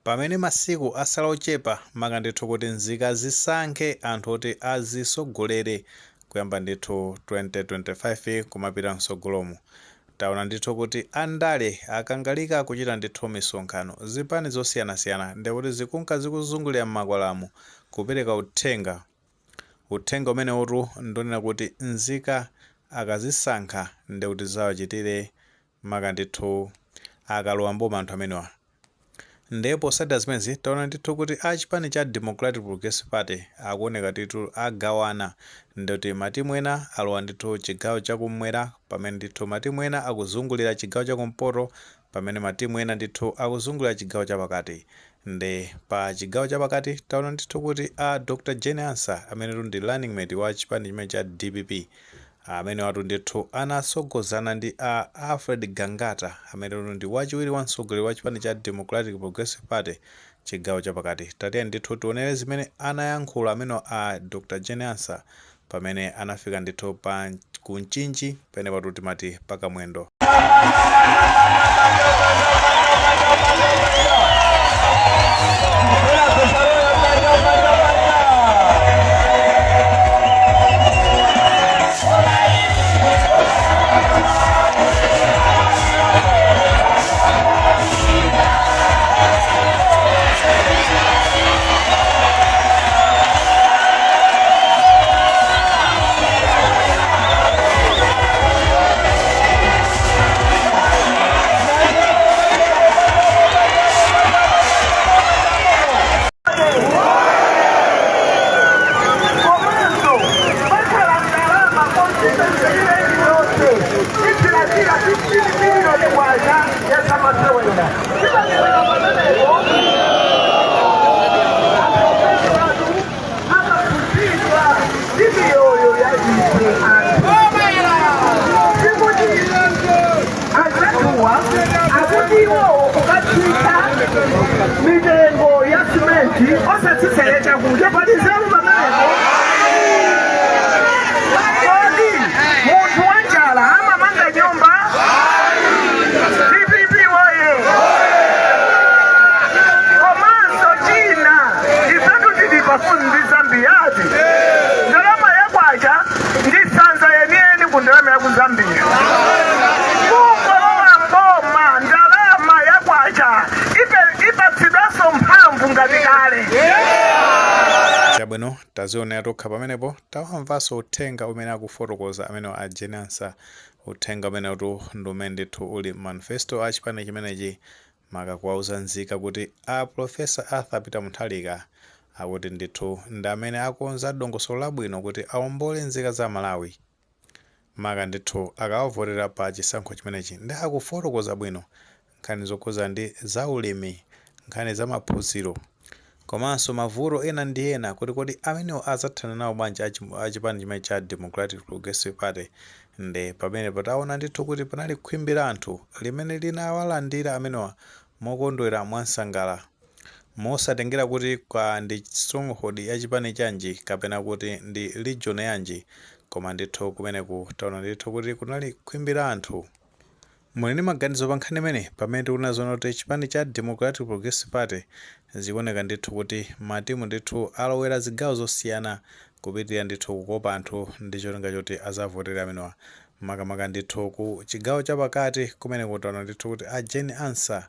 Pamene masiku asala ochepa maka ndithu kuti nzika zisankhe anthu oti azisogolere kuyamba ndithu 2025 kumapita msogolomo. Taona ndithu kuti andale akangalika kuchita ndithu misonkhano zipani zosiyanasiyana ndikuti zikunka zikuzungulira m'makwalamo kupereka uthenga umene utu ndonena kuti nzika akazisankha ndikuti zawachitire maka ndithu akalowa mboma anthu amenewa. Ndipo sada zimezi taona ndithu kuti achipani cha Democratic Progressive Party akuoneka ndithu agawana ndikuti matimu ena alowa ndithu chigawo chakumwera pamene ndithu matimu ena akuzungulira chigawo chakumpoto pamene matimu ena ndithu akuzungulira chigawo chapakati. Ndi pa chigawo chapakati taona ndithu kuti Dr. Jane Ansah amene ndi running mate wa chipani chimene cha DPP amene watu ndithu anasogozana ndi Alfred Gangata amene ndi wachiwiri wa mtsogoleri wa chipani cha Democratic Progressive Party chigawo chapakati. Tatiye ndithu tionere zimene anayankhula amene Dr. Jane Ansah pamene anafika ndithu pa kunchinji pene patu timati pakamwendo. Mijengo ya simenti osatiseleja kuja padizemu bameko kodi muntu wanjala ama manga nyumba DPP woye komanso china ifetu tidipafundi Zambiyati ndalama yakwacha ndisanza yenieni ku ndalama ya ku Zambia Chabwino tazionera tokha pamenepo tawamvanso uthenga umene akufotokoza amene a Jane Ansah uthenga umene utu ndi umene ndithu uli manifesto a chipani chimenechi maka kuwauza nzika kuti Professor Arthur Peter Mutharika akuti ndithu ndi amene akonza dongosolo labwino kuti awombole nzika za Malawi maka ndithu akawavotera pa chisankho chimenechi ndi akufotokoza bwino nkhani zokhuza ndi zaulimi nkhani za maphunziro komanso mavuto ena ndi ena kuti kodi amenewo azathana nawo bwanji achipani chimene cha Democratic Progressive Party. Ndi pamene pataona ndithu kuti panali khwimbi la anthu limene linawalandira amenewa mokondwera mwansangala mosatengera kuti kwa ndi stronghold ya chipani chanji kapena kuti ndi region yanji koma ndithu kumeneku taona ndithu kuti kunali khwimbi la anthu. Muli ndi maganizo pa nkhani imene pamene tikunazoona kuti chipani cha Democratic Progressive Party zikuoneka ndithu kuti matimu ndithu alowera zigawo zosiyana kupitirira ndithu kukopa anthu ndi cholinga choti azavotera amenewa makamaka ndithu ku chigawo chapakati kumene kutaona ndithu kuti a Jane Ansah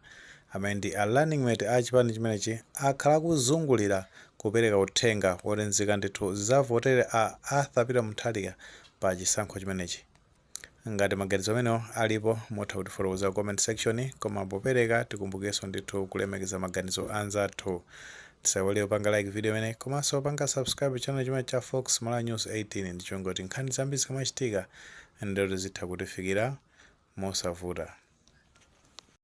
amene ndi running mate a chipani chimenechi akhala kuzungulira kupereka uthenga woti nzika ndithu zizavotere a Arthur Peter Mutharika pa chisankho chimenechi. Ngati maganizo amenewo alipo mutha kutifotokoza comment section koma popereka tikumbukenso ndithu kulemekeza maganizo anzathu. Tisaiwale kupanga like video imene komanso panga subscribe channel chimene cha Fox Malawi News 18 ndicho ngoti nkhani zambiri zikamachitika ndero zitha kutifikira mosavuta.